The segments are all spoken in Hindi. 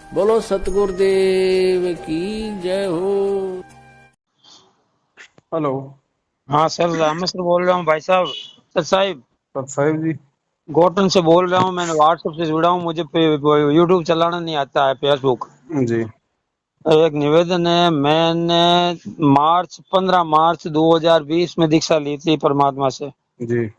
बोलो सतगुरुदेव की जय हो। हेलो। हाँ सर, रामेश सर बोल रहा हूँ भाई साहब। सर साहिब, सत साहिब जी। गोटन से बोल रहा हूँ। मैंने व्हाट्सएप से जुड़ा हूँ, मुझे यूट्यूब चलाना नहीं आता है, फेसबुक। जी एक निवेदन है, मैंने 15 मार्च 2020 में दीक्षा ली थी परमात्मा से। जी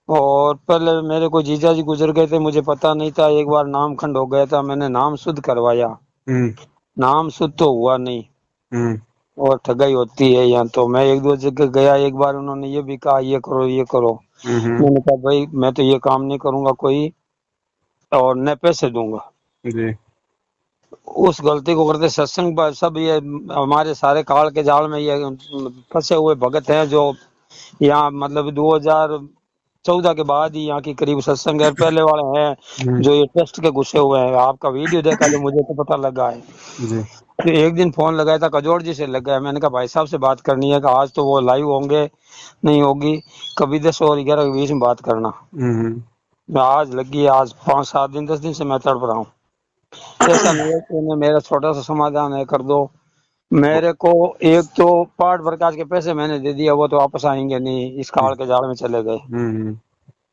और पहले मेरे को जीजा जी गुजर गए थे, मुझे पता नहीं था। एक बार नाम खंड हो गया था, मैंने नाम शुद्ध करवाया। हम्म नाम शुद्ध तो हुआ नहीं, हम्म और ठगाई होती है यहाँ। तो मैं एक दो जगह गया, एक बार उन्होंने ये भी कहा ये करो ये करो। हम्म मैंने कहा भाई मैं तो ये काम नहीं करूंगा कोई, और न पैसे दूंगा। जी उस गलती को करते सत्संग सब ये हमारे सारे काल के जाल में ये फंसे हुए भगत हैं, जो यहाँ मतलब 2014 के बाद ही यहाँ की करीब सत्संग है, पहले वाले हैं हम्म जो ये ट्रस्ट के घुसे हुए हैं। आपका वीडियो देखा तो मुझे तो पता लगा है। जी तो एक दिन फोन लगाया था, कजोड़ जी से लगाया। मैंने कहा भाई साहब से बात करनी है, कि आज तो वो लाइव होंगे, नहीं होगी, कभी 10 और 11 के बीच में बात करना। हम्म मैं आज लगी, आज 5-7 दिन 10 दिन से मैं तड़प रहा हूँ। ऐसा नहीं है कि उन्हें मेरा छोटा सा समाधान है कर दो। मेरे को एक तो पाठ प्रकाश के पैसे मैंने दे दिया, वो तो वापस आएंगे नहीं, इस काल के जाल में चले गए। हम्म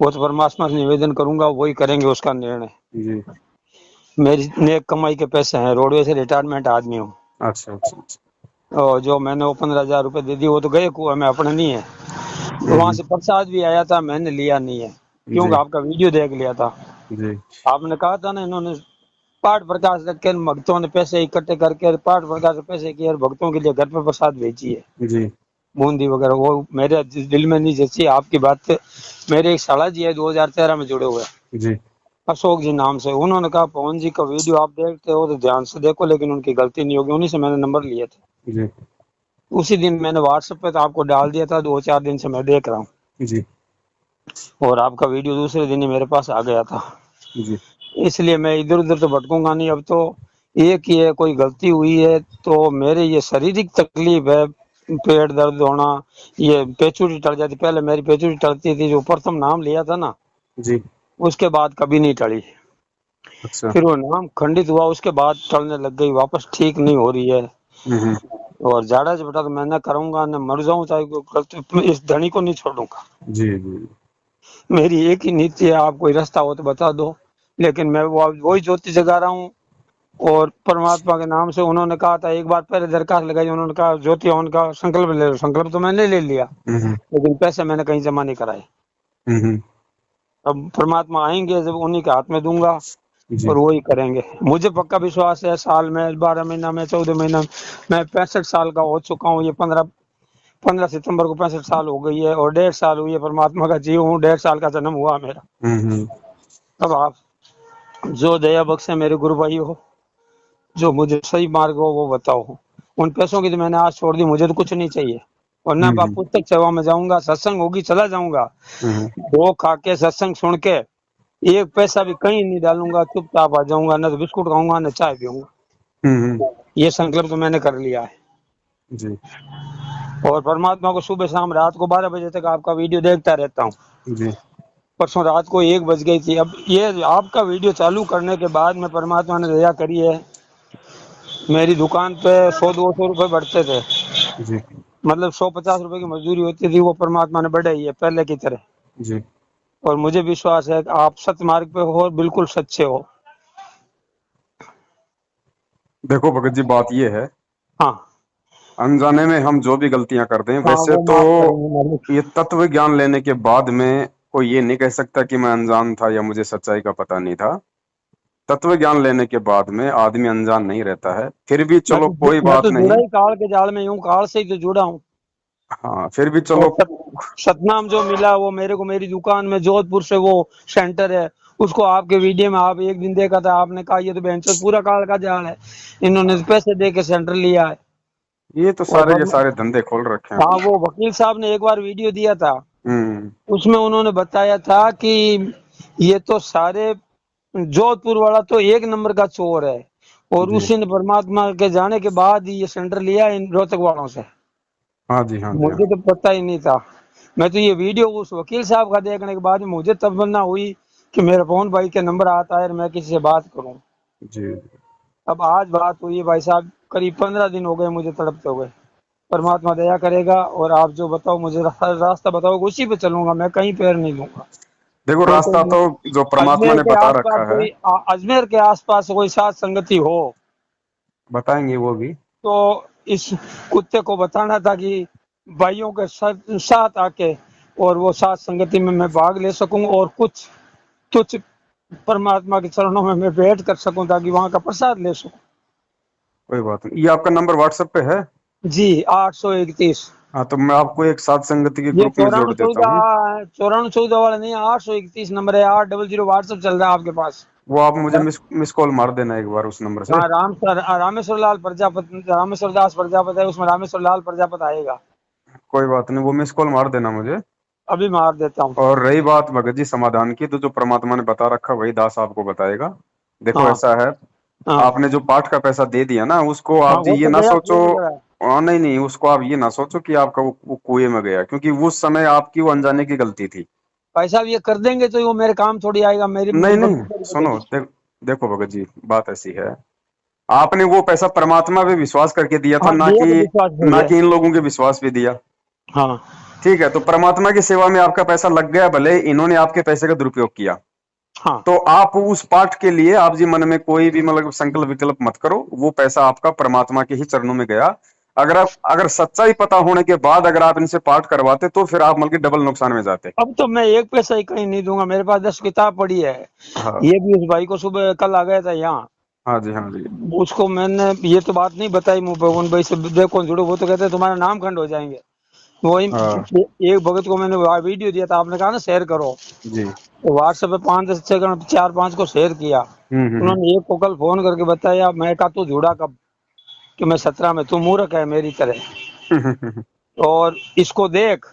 वो तो परमात्मा से निवेदन करूंगा, वही करेंगे उसका निर्णय। जी मेरी नेक कमाई के पैसे हैं, रोडवे से रिटायरमेंट आदमी हूँ। अच्छा अच्छा अच्छा और जो मैंने वो 15,000 रुपए दे दिए, वो तो गए कुएं में, अपने नहीं है। वहां हम्म से प्रसाद भी आया था, मैंने लिया नहीं है, क्योंकि जी आपका वीडियो देख लिया था। जी आपने कहा था ना, इन्होंने पाठ प्रकाश रख के भक्तों ने पैसे इकट्ठे करके पाठ प्रकाश के पैसे किए और भक्तों के लिए घर पे प्रसाद भेजी है, जी बूंदी वगैरह। वो मेरे दिल में नहीं जैसी आपकी बात। मेरे एक साला जी है 2013 में जुड़े हुए, जी अशोक जी नाम से। उन्होंने कहा पवन जी का वीडियो आप देखते हो तो ध्यान से देखो, लेकिन उनकी गलती नहीं होगी। उन्हीं से मैंने नंबर लिए थे। जी उसी दिन मैंने व्हाट्सएप पे तो आपको डाल दिया था, 2-4 दिन से मैं देख रहा हूँ। जी और आपका वीडियो दूसरे दिन ही मेरे पास आ गया था। जी इसलिए मैं इधर उधर तो भटकूंगा नहीं। अब तो एक ही है, कोई गलती हुई है तो मेरे ये शारीरिक तकलीफ है, पेट दर्द होना, ये पेचुरी टल जाती। पहले मेरी पेचुरी टलती थी, जो प्रथम नाम लिया था ना, जी उसके बाद कभी नहीं टली। अच्छा फिर वो नाम खंडित हुआ, उसके बाद टलने लग गई, वापस ठीक नहीं हो रही है। हम्म और ज्यादा से बेटा तो मैं न करूंगा, न मर जाऊं, चाहे इस धनी को नहीं छोड़ूंगा। जी जी मेरी एक ही नीति है, आप कोई रास्ता हो तो बता दो, लेकिन मैं वही ज्योति जगा रहा हूँ। और परमात्मा के नाम से उन्होंने कहा था, एक बार पहले दरखास्त लगाई, उन्होंने कहा ज्योति हवन का संकल्प ले लो। संकल्प तो मैंने ले लिया, हम्म लेकिन पैसे मैंने कहीं जमा नहीं कराए। हम्म अब परमात्मा आएंगे जब, उन्हीं के हाथ में दूंगा जी और वही करेंगे। मुझे पक्का विश्वास है, साल में 12 महीना में 14 महीना में, मैं 65 साल का हो चुका हूँ। ये 15 सितंबर को 65 साल हो गई है, और 1.5 साल हुई है परमात्मा का जीव हूँ। 1.5 साल का जन्म हुआ मेरा। हम्म अब आप जो दया बख्शे मेरे गुरु भाई हो, जो मुझे सही मार्ग हो वो बताओ। उन पैसों की तो मैंने आज छोड़ दी, मुझे तो कुछ नहीं चाहिए। और ना हम्म पुस्तक सेवा में जाऊंगा, सत्संग होगी चला जाऊंगा, हम्म वो खा के सत्संग सुन के एक पैसा भी कहीं नहीं डालूंगा, चुपचाप आ जाऊंगा। न तो बिस्कुट खाऊंगा, न चाय पीऊंगा। हम्म ये संकल्प तो मैंने कर लिया है। जी और परमात्मा को सुबह शाम रात को 12 बजे तक आपका वीडियो देखता रहता हूँ। जी परसों रात को 1 बज गई थी। अब ये आपका वीडियो चालू करने के बाद में परमात्मा ने दया करी है, मेरी दुकान पे 100-200 रुपए बढ़ते थे। जी मतलब 150 रुपए की मजदूरी होती थी, वो परमात्मा ने बढ़ाई है पहले की तरह। जी और मुझे विश्वास है कि आप सत्य मार्ग पे हो और बिल्कुल सच्चे हो। देखो भगत जी, बात ये है, हाँ अनजाने में हम जो भी गलतियां करते हैं, हाँ, वैसे वो तो माफ करेंगे मालिक। ये तत्व ज्ञान लेने के बाद में कोई ये नहीं कह सकता कि मैं अनजान था या मुझे सच्चाई का पता नहीं था। तत्व ज्ञान लेने के बाद में आदमी अनजान नहीं रहता है। फिर भी चलो कोई मैं बात तो जुड़ा नहीं। ही काल के जाल में हूँ, काल से ही तो जुड़ा हूँ। हाँ, फिर भी और चलो। सतनाम जो मिला वो मेरे को, मेरी दुकान में जोधपुर से वो सेंटर है, उसको आपके वीडियो में आप एक दिन देखा था, आपने कहा ये तो बेंचर पूरा काल का जाल है, इन्होंने तो पैसे दे के सेंटर लिया है। ये तो और सारे के सारे धंधे खोल रखे हैं हाँ, अपने। वो वकील साहब ने एक बार वीडियो दिया था, हम्म उसमें उन्होंने बताया था कि ये तो सारे जोधपुर वाला तो एक नंबर का चोर है, और जी उसी ने परमात्मा के जाने के बाद ही ये सेंटर लिया इन रोहतक वालों से। हाँ जी हाँ जी हाँ। मुझे तो पता ही नहीं था। मैं तो ये वीडियो उस वकील साहब का देखने के बाद मुझे तमन्ना हुई कि मेरे पवन भाई के नंबर आता है और मैं किसी से बात करूं। जी अब आज बात हुई है भाई साहब, करीब 15 दिन हो गए मुझे तड़पते हुए। परमात्मा दया करेगा और आप जो बताओ मुझे रास्ता बताओ, उसी पे चलूंगा, मैं कहीं पैर नहीं दूंगा। देखो तो रास्ता कोई तो जो परमात्मा अजमेर ने के बता आसपास रखा है, कोई अजमेर के आसपास कोई साथ संगति हो बताएंगे वो भी। तो इस कुत्ते को बताना था कि भाइयों के साथ आके और वो साथ संगति में मैं भाग ले सकूं और कुछ तुच्छ परमात्मा के चरणों में मैं भेंट कर सकूं ताकि वहां का प्रसाद ले सकूं। कोई बात नहीं, ये आपका नंबर व्हाट्सएप पे है? जी 831। हाँ तो मैं आपको एक साथ संगति के ये ग्रुप में जोड़ देता हूँ। 9414 वाला नहीं, 831 नंबर है, 800 व्हाट्सएप चल रहा है आपके पास। वो आप मुझे मिस कॉल मार देना एक बार उस नंबर से। हाँ रामेश्वर लाल प्रजापति, रामेश्वर दास प्रजापति है उसमें, रामेश्वर लाल प्रजापति आएगा। कोई बात नहीं, वो मिस कॉल मार देना मुझे। अभी मार देता हूँ। और रही बात भगत जी समाधान की, तो जो परमात्मा ने बता रखा वही दास आपको बताएगा। देखो हाँ ऐसा है, हाँ आपने जो पाठ का पैसा दे दिया ना, उसको हाँ, आप जी वो ये तो ना गया, सोचो। वो तो गया। नहीं नहीं, उसको आप ये ना सोचो कि आपका वो कुएं में गया, क्योंकि उस समय आपकी वो अनजाने की गलती थी। भाई साहब ये कर देंगे तो वो मेरे काम थोड़ी आएगा, मेरी नहीं मेरी नहीं, बकरी थोड़ी सुनो बचेगी। देखो भगत जी, बात ऐसी है, आपने वो पैसा परमात्मा पे विश्वास करके दिया था, हाँ बेहद विश्वास ना है। कि इन लोगों के विश्वास पे दिया। हाँ ठीक है, तो परमात्मा की सेवा में आपका पैसा लग गया, भले इन्होंने आपके पैसे का दुरुपयोग किया। हाँ तो आप उस पाठ के लिए आप जी मन में कोई भी मतलब संकल्प विकल्प मत करो, वो पैसा आपका परमात्मा के ही चरणों में गया। अगर सच्चाई पता होने के बाद अगर आप इनसे पाठ करवाते तो फिर आप मतलब डबल नुकसान में जाते। अब तो मैं एक पैसा ही कहीं नहीं दूंगा, मेरे पास 10 किताब पड़ी है। हाँ ये भी उस भाई को सुबह कल आ गया था यहाँ, हाँ जी, हाँ जी। उसको मैंने ये तो बात नहीं बताई मुंह पे, उन भाई से देखो जुड़ो, वो तो कहते हैं तुम्हारा नाम खंड हो जाएंगे। वही हाँ एक भगत को मैंने वीडियो दिया था, आपने कहा ना शेयर करो, जी। तो व्हाट्सएप पे 5 से 6 4 5 को शेयर किया। उन्होंने एक को कल फोन करके बताया, मैं कहा तू जुड़ा कब, कि मैं 17 में, तू मूर्ख है मेरी तरह, और इसको देख,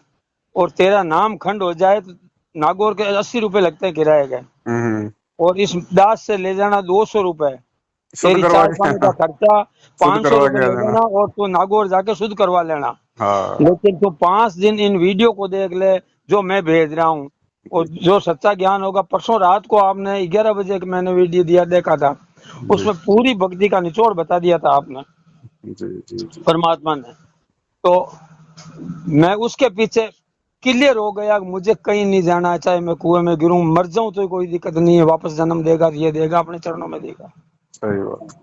और तेरा नाम खंड हो जाए तो नागौर के 80 रुपए लगते हैं किराए के, और इस दास से ले जाना 200 रुपए, शुद्ध तेरी करवा चाय के पानी का खर्चा शुद्ध 500 करवा रुपए के आ ले जाना। लेना, और तू नागौर जाके शुद्ध करवा लेना। हाँ लेकिन तू 5 दिन इन वीडियो को देख ले जो मैं भेज रहा हूँ, और जी जो सच्चा ज्ञान होगा। परसों रात को आपने 11 बजे मैंने वीडियो दिया, देखा था, जी उसमें पूरी भक्ति का निचोड़ बता दिया था आपने, जी जी जी। परमात्मा ने। तो मैं उसके पीछे क्लियर हो गया, मुझे कहीं नहीं जाना, चाहे मैं कुएं में गिरूं मर जाऊं तो कोई दिक्कत नहीं है, वापस जन्म देगा, ये देगा, अपने चरणों में देगा। सही बात।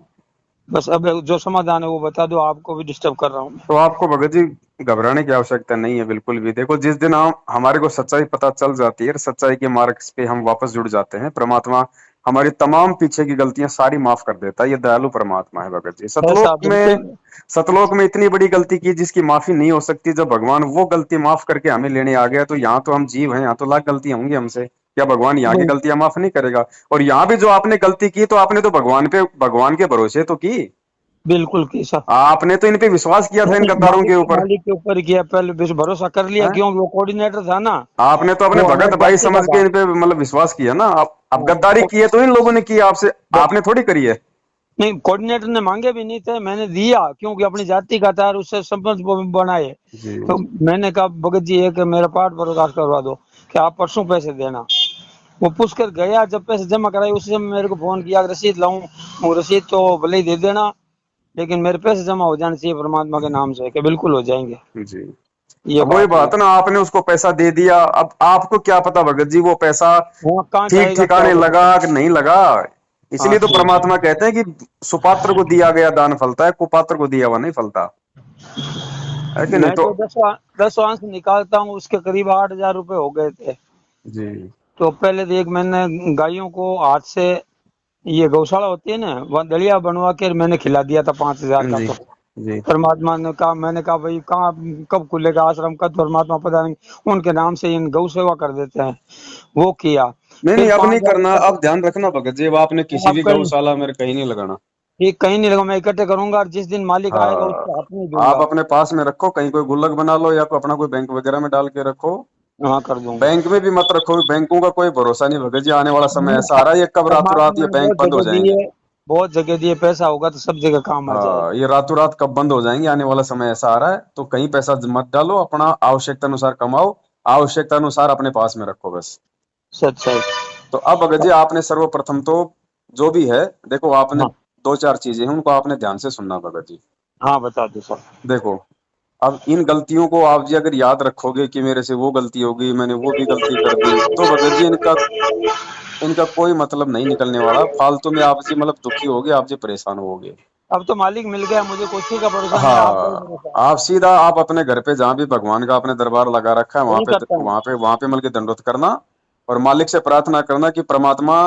बस अब जो समाधान है वो बता दो, आपको भी डिस्टर्ब कर रहा हूँ मैं। तो आपको भगत जी घबराने की आवश्यकता नहीं है बिल्कुल भी। देखो जिस दिन हम हमारे को सच्चाई पता चल जाती है, सच्चाई के मार्ग पे हम वापस जुड़ जाते हैं, परमात्मा हमारी तमाम पीछे की गलतियां सारी माफ कर देता है। ये दयालु परमात्मा है भगत जी। ऐसा बिल्कुल। सतलोक में इतनी बड़ी गलती की जिसकी माफी नहीं हो सकती, जब भगवान वो गलती माफ करके हमें लेने आ गया, तो यहाँ तो हम जीव हैं, यहाँ तो लाख गलतियां होंगी हमसे, क्या भगवान यहाँ की गलतियां माफ नहीं करेगा? और यहाँ भी जो आपने गलती की, तो आपने तो भगवान के भरोसे तो की, बिल्कुल की सर। आपने तो इन पे विश्वास किया था, इन गद्दारों के ऊपर। मालिक के ऊपर किया, पहले भरोसा कर लिया, हैं? क्यों, वो कोऑर्डिनेटर था ना, आपने तो अपने वो हमारे भगत भाई जाति का समझ के था। इन पे मतलब विश्वास किया ना। आप अब गद्दारी की है तो इन लोगों ने की आपसे, आपने थोड़ी करी है। नहीं, कोऑर्डिनेटर ने मांगे भी नहीं थे, मैंने दिया क्योंकि अपनी जाति का था और उससे संबंध बनाए। जी तो मैंने कहा भगत जी एक मेरा पाठ प्रकाश करवा दो, कि आप परसों पैसे देना। वो पूछ कर गया, जब पैसे जमा कराए उसी समय मेरे को फोन किया, रसीद लाऊं, वो रसीद तो भले ही दे देना, लेकिन मेरे पैसे जमा हो जाने चाहिए परमात्मा के नाम से, कि बिल्कुल हो जाएंगे। जी। ये अब वही बात हुई। बात ना, आपने उसको पैसा दे दिया, अब आपको क्या पता भगत जी वो पैसा वहाँ कहाँ ठीक जाएगा, क्या ठिकाने होगा। लगा कि नहीं लगा। हाँ इसलिए तो ठीक। परमात्मा कहते हैं कि सुपात्र को दिया गया दान फलता है, कुपात्र को दिया हुआ नहीं फलता, है कि नहीं? मैं तो जो 10 अंश निकालता हूँ उसके करीब 8,000 रुपए हो गए थे। जी तो पहले तो एक मैंने गायों को हाथ से, ये गौशाला होती है ना, वहाँ दलिया बनवा के मैंने खिला दिया था 5,000 का। जी तो जी। परमात्मा ने कहा, मैंने कहा भाई कहाँ, कब खुलेगा आश्रम, कब, परमात्मा पता नहीं, उनके नाम से इन गौ सेवा कर देते हैं, वो किया। नहीं नहीं, फिर अब नहीं 5,000 करना, अब इकट्ठे, ध्यान रखना भगत जी, अब आपने किसी आप भी कहीं, गौशाला में कहीं नहीं लगाना। ठीक कहीं नहीं लगा, मैं इकट्ठे करूंगा और जिस दिन मालिक आएगा हाँ, उसके हाथ में ही आप दूंगा। अपने पास में रखो, कहीं कोई गुल्लक बना लो या कोई अपना कोई बैंक वगैरह में डाल के रखो। हाँ कर दूंगा। बैंक में भी मत रखो, बैंकों का कोई भरोसा नहीं भगत जी, आने वाला समय ऐसा आ रहा है, ये कब रातों रात परमात्मा ये ने बैंक बहुत बंद हो जगह दी जाएंगे। है, बहुत जगह दी है, पैसा होगा तो सब जगह काम आ जाएगा। हाँ, ये रातों रात कब बंद हो जाएंगे, आने वाला समय ऐसा आ रहा है। तो कहीं पैसा मत डालो, अपना आवश्यकता अनुसार कमाओ, आवश्यकता अनुसार अपने पास में रखो बस। सच सच। तो अब भगत जी आपने सर्वप्रथम तो जो भी है, देखो आपने हाँ दो चार चीजें हैं, उनको आपने ध्यान से सुनना भगत जी। हाँ बता दो सर। देखो, अब इन गलतियों को आप जी अगर याद रखोगे कि मेरे से वो गलती हो गई, मैंने वो भी गलती कर दी, तो भगत जी इनका इनका कोई मतलब नहीं निकलने वाला। फालतू में आप जी मतलब दुखी होगे, आप जी परेशान होगे। अब तो मालिक मिल गया, मुझे कुछ का भरोसा नहीं है, आप रहो हाँ, मेरे साथ। आप सीधा आप अपने घर पे जहाँ भी भगवान का आपने दरबार लगा रखा है, वही करता हूँ। वहां पे मिलकर दंडवत करना और मालिक से प्रार्थना करना कि परमात्मा,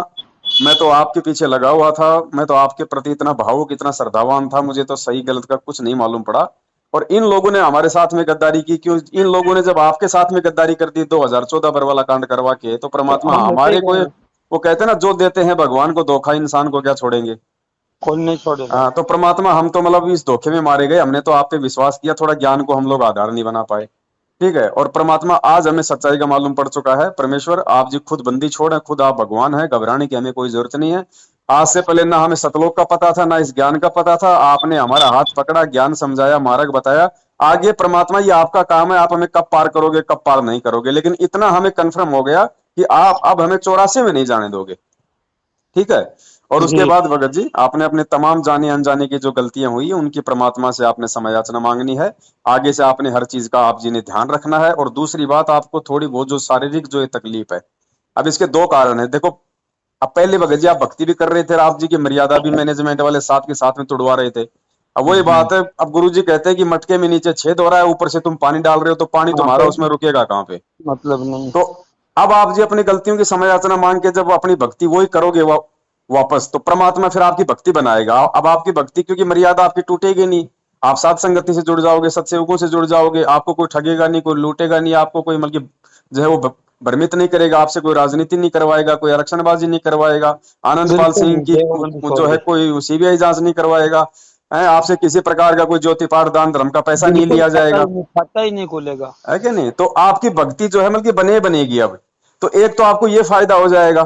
मैं तो आपके पीछे लगा हुआ था, मैं तो आपके प्रति इतना भावुक, इतना श्रद्धावान था, मुझे तो सही गलत का कुछ नहीं मालूम पड़ा। और इन लोगों ने हमारे साथ में गद्दारी की, क्यों इन लोगों ने जब आपके साथ में गद्दारी कर दी 2014 बरवाला कांड करवा के, तो तो परमात्मा हम ऐसे ही हमारे को, करेंगे, वो कहते हैं ना, जो देते हैं भगवान को धोखा, इंसान को क्या छोड़ेंगे। कोई नहीं छोड़ेगा। हाँ, तो परमात्मा हम तो मतलब इस धोखे में मारे गए, हमने तो आप पे विश्वास किया, थोड़ा ज्ञान को हम लोग आधार नहीं बना पाए। ठीक है, और परमात्मा आज हमें सच्चाई का मालूम पड़ चुका है। परमेश्वर आप जी खुद बंदी छोड़, खुद आप भगवान है, घबराने की हमें कोई जरूरत नहीं है। आज से पहले ना हमें सतलोक का पता था, ना इस ज्ञान का पता था, आपने हमारा हाथ पकड़ा, ज्ञान समझाया, मार्ग बताया। आगे परमात्मा ये आपका काम है, आप हमें कब पार करोगे, कब पार नहीं करोगे, लेकिन इतना हमें कंफर्म हो गया कि आप अब हमें 84 में नहीं जाने दोगे। ठीक है, और उसके जी। बाद भगत जी आपने अपने तमाम जाने अनजाने की जो गलतियां हुई है उनकी परमात्मा से आपने क्षमा याचना मांगनी है। आगे से आपने हर चीज का आप जी ने ध्यान रखना है। और दूसरी बात, आपको थोड़ी बहुत जो शारीरिक जो ये तकलीफ है, अब इसके दो कारण है। देखो, अब पहले भगत जी आप भक्ति भी कर रहे थे, आप जी की मर्यादा भी मैनेजमेंट वाले साथ के साथ में तोड़वा रहे थे। अब वही बात है, अब गुरु जी कहते हैं कि मटके में नीचे छेद हो रहा है, ऊपर से तुम पानी डाल रहे हो, तो पानी हाँ तुम्हारा कोई उसमें रुकेगा कहाँ पे। मतलब नहीं। तो अब आप जी अपनी गलतियों की क्षमा याचना मांग के जब अपनी भक्ति वही करोगे वापस, तो परमात्मा फिर आपकी भक्ति बनाएगा। अब आपकी भक्ति, क्योंकि मर्यादा आपकी टूटेगी नहीं, आप सात संगति से जुड़ जाओगे, सत्सेवकों से जुड़ जाओगे, आपको कोई ठगेगा नहीं, कोई लूटेगा नहीं, आपको कोई मतलब जो है वो भ्रमित नहीं करेगा, आपसे कोई राजनीति नहीं करवाएगा, कोई आरक्षणबाजी नहीं करवाएगा, आनंदपाल बिल्कुल सिंह नहीं, की देवबंदी छोड़ जो है दे। कोई सीबीआई जांच नहीं करवाएगा, आपसे किसी प्रकार का कोई ज्योति पाठ दान धर्म का पैसा नहीं बिल्कुल लिया खाता ही जाएगा। नहीं, खाता ही नहीं खुलेगा। है कि नहीं, तो आपकी भक्ति जो है मतलब कि बनेगी अब। तो एक तो आपको ये फायदा हो जाएगा।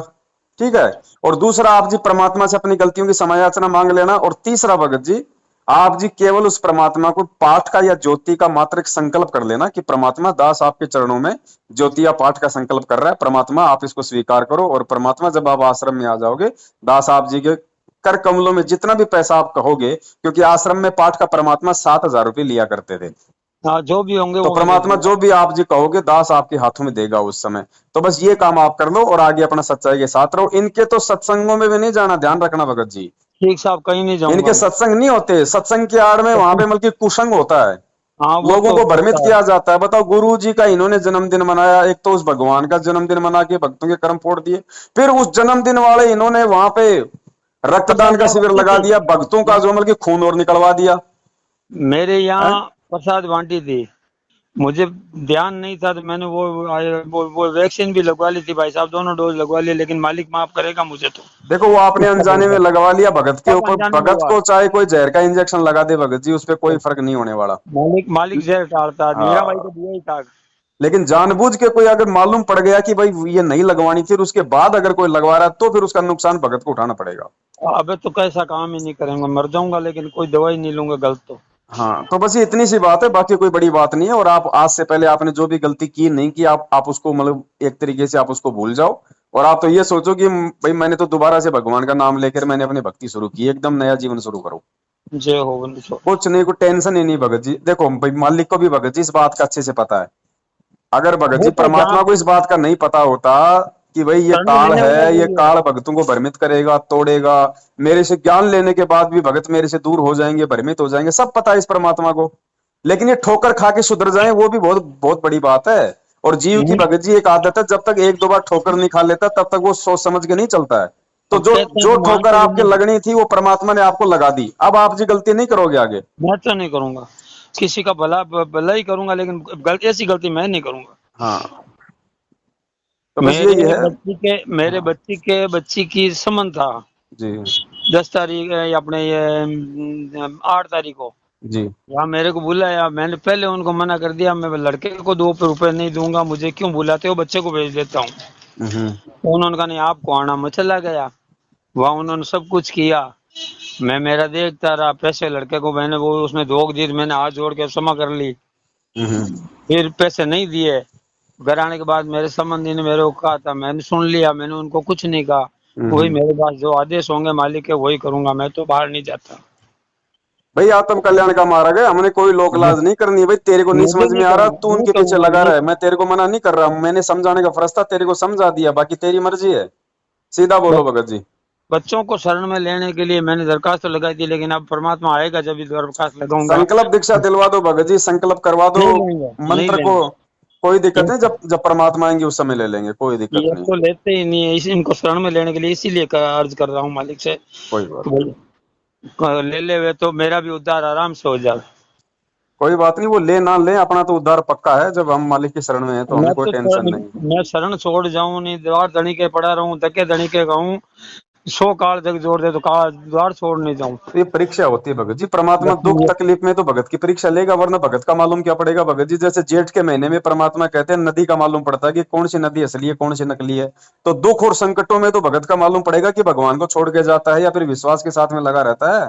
ठीक है, और दूसरा आप जी परमात्मा से अपनी गलतियों की क्षमा याचना मांग लेना। और तीसरा भगत जी, आप जी केवल उस परमात्मा को पाठ का या ज्योति का मात्र एक संकल्प कर लेना कि परमात्मा, दास आपके चरणों में ज्योति या पाठ का संकल्प कर रहा है, परमात्मा आप इसको स्वीकार करो। और परमात्मा जब आप आश्रम में आ जाओगे, दास आप जी के कर कमलों में जितना भी पैसा आप कहोगे, क्योंकि आश्रम में पाठ का परमात्मा 7,000 रुपये लिया करते थे, हाँ जो भी होंगे तो वो मैं दे परमात्मा दूंगा। जो भी आप जी कहोगे दास आपके हाथों में देगा उस समय। तो बस ये काम आप कर लो और आगे अपना सच्चाई के साथ रहो। इनके तो सत्संगों में भी नहीं जाना, ध्यान रखना भगत जी। ठीक साहब, कहीं नहीं जाऊंगा इनके मैं। सत्संग नहीं होते, सत्संग की आड़ में वहां पे बल्कि कुसंग होता है, हाँ वो लोगों तो को भ्रमित होता है। किया जाता है। बताओ, गुरु जी का इन्होंने जन्मदिन मनाया, एक तो उस भगवान का जन्मदिन मना के भक्तों के कर्म फोड़ दिए, फिर उस जन्मदिन वाले इन्होंने वहां पे रक्तदान प्रसाद का शिविर बांटती लगा थी। दिया, भक्तों का जो मतलब खून और निकलवा दिया मेरे है। यहाँ प्रसाद बांटी थी, मुझे ध्यान नहीं था, तो मैंने वो वैक्सीन भी लगवा ली थी भाई साहब, दोनों डोज लगवा लिए, लेकिन मालिक माफ करेगा मुझे तो। देखो, वो आपने उसका अनजाने में भरोसा, लगवा लिया भगत के सब ऊपर, अनजाने में भगत हुआ। को चाहे कोई जहर का इंजेक्शन लगा दे भगत जी, उस पर कोई फर्क नहीं होने वाला। मालिक मालिक जहर टालता है, मीरा भाई को हाँ, दिया ही था। लेकिन जानबूझ के कोई अगर मालूम पड़ गया कि भाई ये नहीं लगवानी थी, और उसके बाद अगर कोई लगवा रहा है, तो फिर उसका नुकसान भगत को उठाना पड़ेगा। अबे तो कैसा काम ही नहीं करेंगे, मर जाऊंगा लेकिन कोई दवाई नहीं लूंगा गलत तो। हाँ, तो बस ये इतनी सी बात है, बाकी कोई बड़ी बात नहीं है। और आप आज से पहले आपने जो भी गलती की नहीं की, आप उसको मतलब एक तरीके से आप उसको भूल जाओ। और आप तो ये सोचो कि भाई मैंने तो दोबारा से भगवान का नाम लेकर मैंने अपनी भक्ति शुरू की, एकदम नया जीवन शुरू करो। जय हो बंदी छोड़। कुछ नहीं, कोई टेंशन ही नहीं भगत जी। देखो भाई, मालिक को भी भगत जी इस बात का अच्छे से पता है। अगर भगत जी वो तो जहाँ परमात्मा को इस बात का नहीं पता होता कि भाई ये करने काल देने वाला है, ये वही है। काल भक्तों को भ्रमित करेगा, तोड़ेगा, मेरे से ज्ञान लेने के बाद भी भगत मेरे से दूर हो जाएंगे, भ्रमित हो जाएंगे, सब पता है इस परमात्मा को। लेकिन ये ठोकर खा के सुधर जाए, वो भी बहुत बहुत बड़ी बात है। और जीव की नहीं, भगत जी एक आदत है, जब तक एक दो बार ठोकर नहीं खा लेता तब तक वो सोच समझ के नहीं चलता है। तो अब जो कहते हैं जो कि ठोकर मानते भी आपके नहीं। लगनी थी वो परमात्मा ने आपको लगा दी, अब आप जी गलती नहीं करोगे आगे। मैं तो नहीं करूंगा, किसी का भला भला ही करूंगा, लेकिन ऐसी गलती मैं नहीं करूंगा। हाँ, तो बस यही है। मेरे हाँ बच्ची की समन था जी 10 तारीख, अपने ये 8 तारीख को। जी। यहाँ मेरे को बुलाया, मैंने पहले उनको मना कर दिया, मैं लड़के को 2 रुपए नहीं दूंगा, मुझे क्यों बुलाते हो, बच्चे को भेज देता हूँ। हम्म तो उन्होंने कहा नहीं आपको आना, मैं चला गया। वहाँ उन्होंने सब कुछ किया, मैं मेरा देखता रहा, पैसे लड़के को मैंने वो उसमें धोख दी, मैंने हाथ जोड़ के क्षमा कर ली। हम्म फिर पैसे नहीं दिए, घर आने के बाद मेरे संबंधी ने मेरे को कहा था, मैंने सुन लिया, मैंने उनको कुछ नहीं कहा। वही मेरे पास जो आदेश होंगे मालिक के वही करूंगा, मैं तो बाहर नहीं जाता। भाई आत्म कल्याण का मार्ग है, हमने कोई लोक लाज नहीं करनी। भाई तेरे को नहीं मुझे समझ नहीं में आ रहा, करना, तू नहीं उनके पीछे करूंगा, लगा नहीं रहा है, मैं तेरे को मना नहीं कर रहा हूं, मैंने समझाने का फर्ज था, तेरे को समझा दिया, बाकी तेरी मर्जी है। सीधा बोलो भगत जी। बच्चों को शरण में लेने के लिए मैंने दरखास्त तो लगाई थी, लेकिन अब परमात्मा आएगा जब भी दरखास्त लगाऊंगा। संकल्प दीक्षा दिलवा दो भगत जी, संकल्प करवा दो नहीं लेंगे, नहीं मंत्र को। लेंगे। कोई दिक्कत नहीं, जब जब परमात्मा आएंगे उस समय ले लेंगे, कोई दिक्कत ये नहीं। तो लेते ही नहीं है, इनको शरण में लेने के लिए इसीलिए अर्ज कर रहा हूँ मालिक से कोई बात कि नहीं, भाई ले ले वे तो मेरा भी उद्धार आराम से हो जाए। कोई बात नहीं, वो ले ना ले, अपना तो उद्धार पक्का है। जब हम मालिक की शरण में हैं तो हमें कोई टेंशन नहीं। मैं शरण छोड़ जाऊं नहीं, द्वार धनी के पड़ा रहूं, धक्के धनी के कहूं, 100 काल जग जोड़ दे तो काल द्वार छोड़ नहीं जाऊं। तो ये परीक्षा होती है भगत जी, परमात्मा बस दुख ये तकलीफ में तो भगत की परीक्षा लेगा, वरना भगत का मालूम क्या पड़ेगा भगत जी। जैसे जेठ के महीने में परमात्मा कहते हैं नदी का मालूम पड़ता है कि कौन सी नदी असली है कौन सी नकली है, तो दुख और संकटों में तो भगत का मालूम पड़ेगा कि भगवान को छोड़ के जाता है या फिर विश्वास के साथ में लगा रहता है।